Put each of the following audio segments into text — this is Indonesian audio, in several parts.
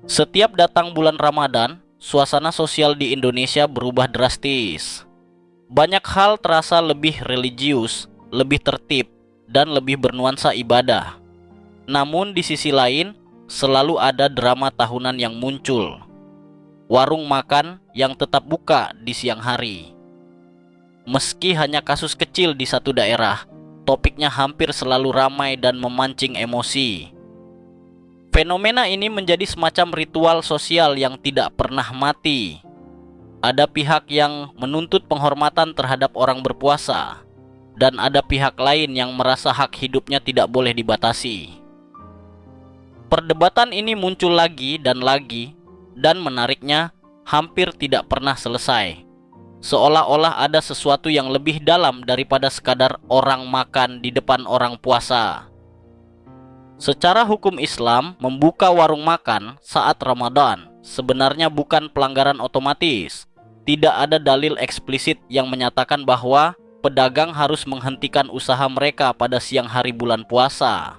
Setiap datang bulan Ramadan, suasana sosial di Indonesia berubah drastis. Banyak hal terasa lebih religius, lebih tertib, dan lebih bernuansa ibadah. Namun di sisi lain, selalu ada drama tahunan yang muncul. Warung makan yang tetap buka di siang hari. Meski hanya kasus kecil di satu daerah, topiknya hampir selalu ramai dan memancing emosi. Fenomena ini menjadi semacam ritual sosial yang tidak pernah mati. Ada pihak yang menuntut penghormatan terhadap orang berpuasa, dan ada pihak lain yang merasa hak hidupnya tidak boleh dibatasi. Perdebatan ini muncul lagi, dan menariknya hampir tidak pernah selesai. Seolah-olah ada sesuatu yang lebih dalam daripada sekadar orang makan di depan orang puasa. Secara hukum Islam, membuka warung makan saat Ramadan sebenarnya bukan pelanggaran otomatis. Tidak ada dalil eksplisit yang menyatakan bahwa pedagang harus menghentikan usaha mereka pada siang hari bulan puasa.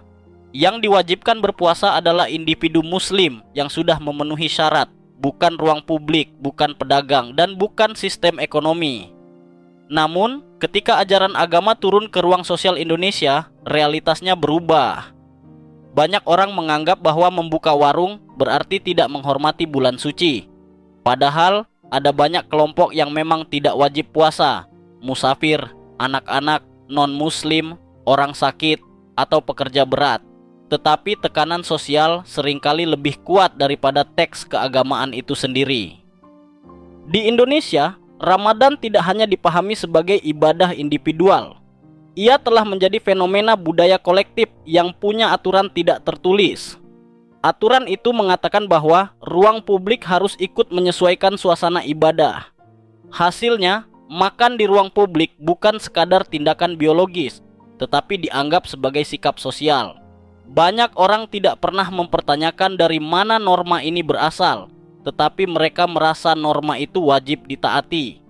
Yang diwajibkan berpuasa adalah individu muslim yang sudah memenuhi syarat, bukan ruang publik, bukan pedagang, dan bukan sistem ekonomi. Namun, ketika ajaran agama turun ke ruang sosial Indonesia, realitasnya berubah. Banyak orang menganggap bahwa membuka warung berarti tidak menghormati bulan suci. Padahal ada banyak kelompok yang memang tidak wajib puasa, musafir, anak-anak, non-muslim, orang sakit, atau pekerja berat. Tetapi tekanan sosial seringkali lebih kuat daripada teks keagamaan itu sendiri. Di Indonesia, Ramadan tidak hanya dipahami sebagai ibadah individual. Ia telah menjadi fenomena budaya kolektif yang punya aturan tidak tertulis. Aturan itu mengatakan bahwa ruang publik harus ikut menyesuaikan suasana ibadah. Hasilnya, makan di ruang publik bukan sekadar tindakan biologis, tetapi dianggap sebagai sikap sosial. Banyak orang tidak pernah mempertanyakan dari mana norma ini berasal, tetapi mereka merasa norma itu wajib ditaati.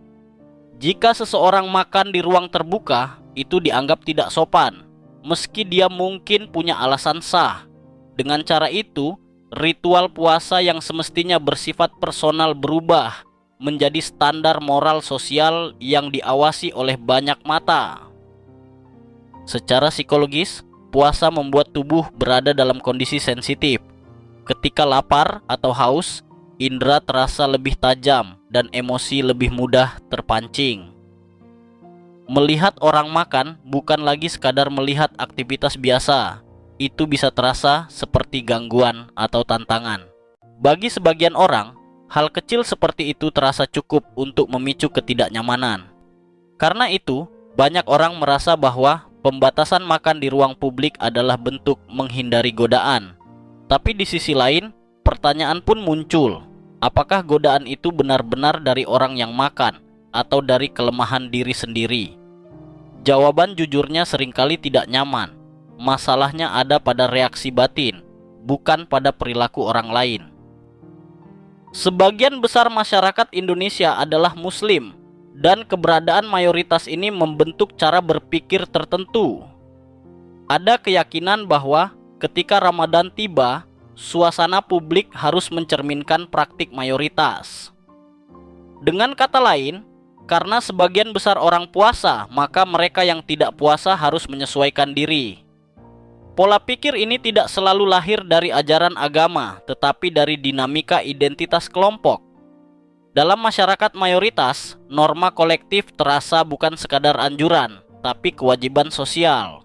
Jika seseorang makan di ruang terbuka, itu dianggap tidak sopan, meski dia mungkin punya alasan sah. Dengan cara itu, ritual puasa yang semestinya bersifat personal berubah menjadi standar moral sosial yang diawasi oleh banyak mata. Secara psikologis, puasa membuat tubuh berada dalam kondisi sensitif. Ketika lapar atau haus, indera terasa lebih tajam dan emosi lebih mudah terpancing. Melihat orang makan bukan lagi sekadar melihat aktivitas biasa. Itu bisa terasa seperti gangguan atau tantangan. Bagi sebagian orang, hal kecil seperti itu terasa cukup untuk memicu ketidaknyamanan. Karena itu, banyak orang merasa bahwa pembatasan makan di ruang publik adalah bentuk menghindari godaan. Tapi di sisi lain, pertanyaan pun muncul. Apakah godaan itu benar-benar dari orang yang makan atau dari kelemahan diri sendiri? Jawaban jujurnya seringkali tidak nyaman. Masalahnya ada pada reaksi batin, bukan pada perilaku orang lain. Sebagian besar masyarakat Indonesia adalah Muslim, dan keberadaan mayoritas ini membentuk cara berpikir tertentu. Ada keyakinan bahwa ketika Ramadan tiba, suasana publik harus mencerminkan praktik mayoritas. Dengan kata lain, karena sebagian besar orang puasa, maka mereka yang tidak puasa harus menyesuaikan diri. Pola pikir ini tidak selalu lahir dari ajaran agama, tetapi dari dinamika identitas kelompok. Dalam masyarakat mayoritas, norma kolektif terasa bukan sekadar anjuran, tapi kewajiban sosial.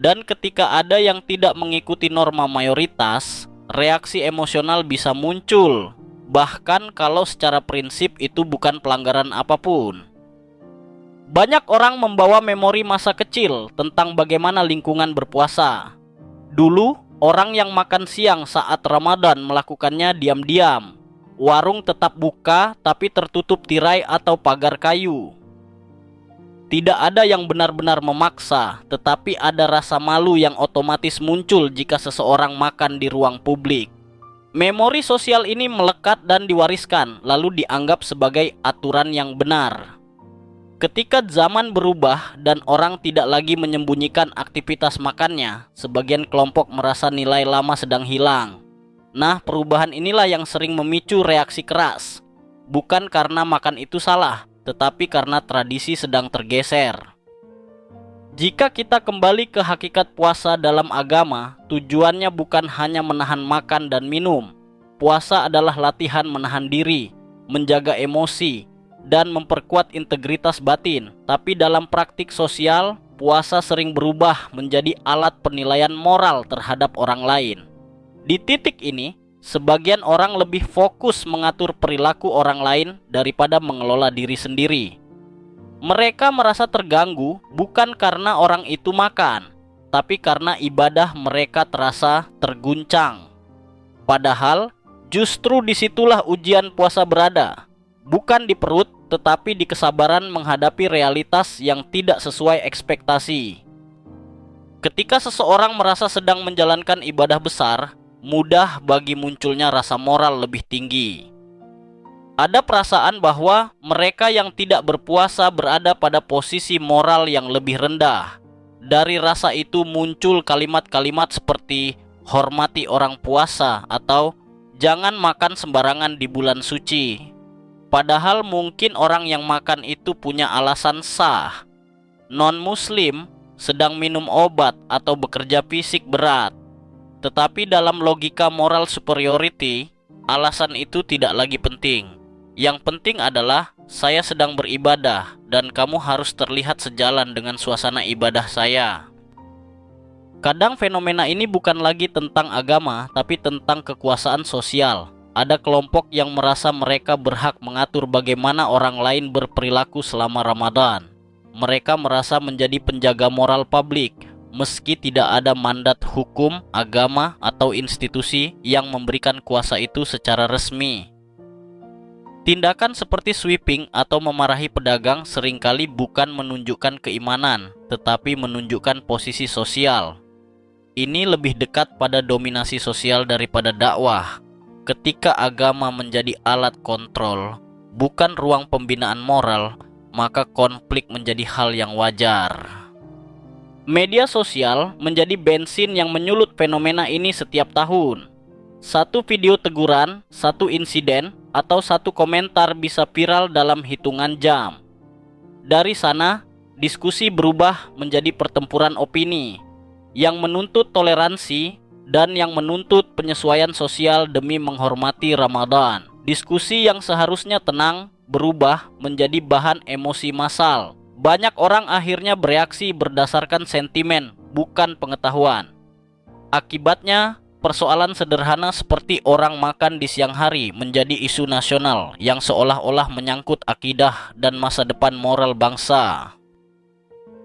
Dan ketika ada yang tidak mengikuti norma mayoritas, reaksi emosional bisa muncul, bahkan kalau secara prinsip itu bukan pelanggaran apapun. Banyak orang membawa memori masa kecil tentang bagaimana lingkungan berpuasa. Dulu, orang yang makan siang saat Ramadan melakukannya diam-diam. Warung tetap buka tapi tertutup tirai atau pagar kayu. Tidak ada yang benar-benar memaksa, tetapi ada rasa malu yang otomatis muncul jika seseorang makan di ruang publik. Memori sosial ini melekat dan diwariskan, lalu dianggap sebagai aturan yang benar. Ketika zaman berubah dan orang tidak lagi menyembunyikan aktivitas makannya, sebagian kelompok merasa nilai lama sedang hilang. Nah, perubahan inilah yang sering memicu reaksi keras. Bukan karena makan itu salah, tetapi karena tradisi sedang tergeser. Jika kita kembali ke hakikat puasa dalam agama, tujuannya bukan hanya menahan makan dan minum. Puasa adalah latihan menahan diri, menjaga emosi, dan memperkuat integritas batin. Tapi dalam praktik sosial, puasa sering berubah menjadi alat penilaian moral terhadap orang lain. Di titik ini, sebagian orang lebih fokus mengatur perilaku orang lain daripada mengelola diri sendiri. Mereka merasa terganggu bukan karena orang itu makan, tapi karena ibadah mereka terasa terguncang. Padahal, justru disitulah ujian puasa berada. Bukan di perut, tetapi di kesabaran menghadapi realitas yang tidak sesuai ekspektasi. Ketika seseorang merasa sedang menjalankan ibadah besar, mudah bagi munculnya rasa moral lebih tinggi. Ada perasaan bahwa mereka yang tidak berpuasa berada pada posisi moral yang lebih rendah. Dari rasa itu muncul kalimat-kalimat seperti hormati orang puasa atau jangan makan sembarangan di bulan suci. Padahal mungkin orang yang makan itu punya alasan sah. Non-muslim sedang minum obat atau bekerja fisik berat. Tetapi dalam logika moral superiority, alasan itu tidak lagi penting. Yang penting adalah saya sedang beribadah dan kamu harus terlihat sejalan dengan suasana ibadah saya. Kadang fenomena ini bukan lagi tentang agama, tapi tentang kekuasaan sosial. Ada kelompok yang merasa mereka berhak mengatur bagaimana orang lain berperilaku selama Ramadan. Mereka merasa menjadi penjaga moral publik, meski tidak ada mandat hukum, agama, atau institusi yang memberikan kuasa itu secara resmi. Tindakan seperti sweeping atau memarahi pedagang seringkali bukan menunjukkan keimanan, tetapi menunjukkan posisi sosial. Ini lebih dekat pada dominasi sosial daripada dakwah. Ketika agama menjadi alat kontrol, bukan ruang pembinaan moral, maka konflik menjadi hal yang wajar. Media sosial menjadi bensin yang menyulut fenomena ini setiap tahun. Satu video teguran, satu insiden, atau satu komentar bisa viral dalam hitungan jam. Dari sana, diskusi berubah menjadi pertempuran opini yang menuntut toleransi dan yang menuntut penyesuaian sosial demi menghormati Ramadan. Diskusi yang seharusnya tenang berubah menjadi bahan emosi massal. Banyak orang akhirnya bereaksi berdasarkan sentimen, bukan pengetahuan. Akibatnya, persoalan sederhana seperti orang makan di siang hari menjadi isu nasional yang seolah-olah menyangkut akidah dan masa depan moral bangsa.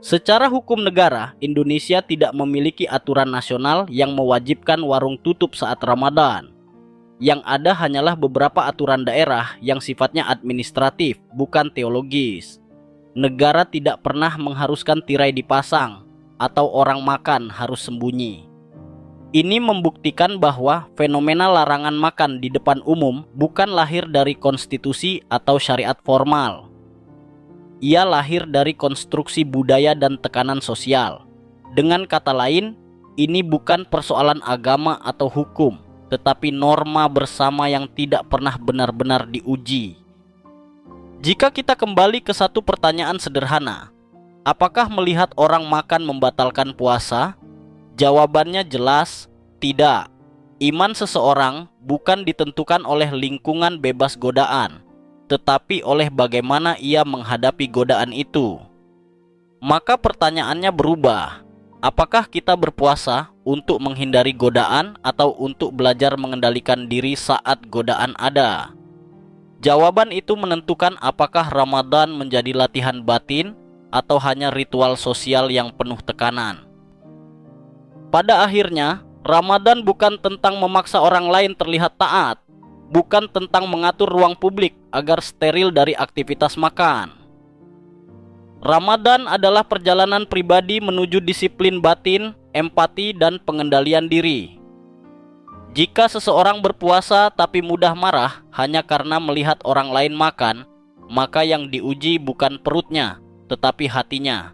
Secara hukum negara, Indonesia tidak memiliki aturan nasional yang mewajibkan warung tutup saat Ramadan. Yang ada hanyalah beberapa aturan daerah yang sifatnya administratif, bukan teologis. Negara tidak pernah mengharuskan tirai dipasang atau orang makan harus sembunyi. Ini membuktikan bahwa fenomena larangan makan di depan umum bukan lahir dari konstitusi atau syariat formal. Ia lahir dari konstruksi budaya dan tekanan sosial. Dengan kata lain, ini bukan persoalan agama atau hukum, tetapi norma bersama yang tidak pernah benar-benar diuji. Jika kita kembali ke satu pertanyaan sederhana, apakah melihat orang makan membatalkan puasa? Jawabannya jelas, tidak. Iman seseorang bukan ditentukan oleh lingkungan bebas godaan, tetapi oleh bagaimana ia menghadapi godaan itu. Maka pertanyaannya berubah. Apakah kita berpuasa untuk menghindari godaan atau untuk belajar mengendalikan diri saat godaan ada? Jawaban itu menentukan apakah Ramadan menjadi latihan batin atau hanya ritual sosial yang penuh tekanan. Pada akhirnya, Ramadan bukan tentang memaksa orang lain terlihat taat, bukan tentang mengatur ruang publik agar steril dari aktivitas makan. Ramadan adalah perjalanan pribadi menuju disiplin batin, empati, dan pengendalian diri. Jika seseorang berpuasa tapi mudah marah hanya karena melihat orang lain makan, maka yang diuji bukan perutnya, tetapi hatinya.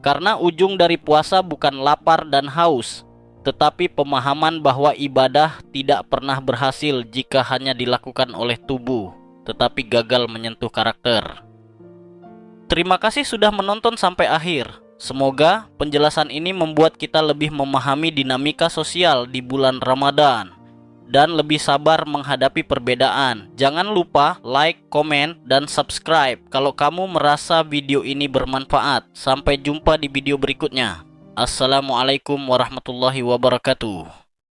Karena ujung dari puasa bukan lapar dan haus, tetapi pemahaman bahwa ibadah tidak pernah berhasil jika hanya dilakukan oleh tubuh, tetapi gagal menyentuh karakter. Terima kasih sudah menonton sampai akhir. Semoga penjelasan ini membuat kita lebih memahami dinamika sosial di bulan Ramadan dan lebih sabar menghadapi perbedaan. Jangan lupa like, komen, dan subscribe kalau kamu merasa video ini bermanfaat. Sampai jumpa di video berikutnya. Assalamualaikum warahmatullahi wabarakatuh.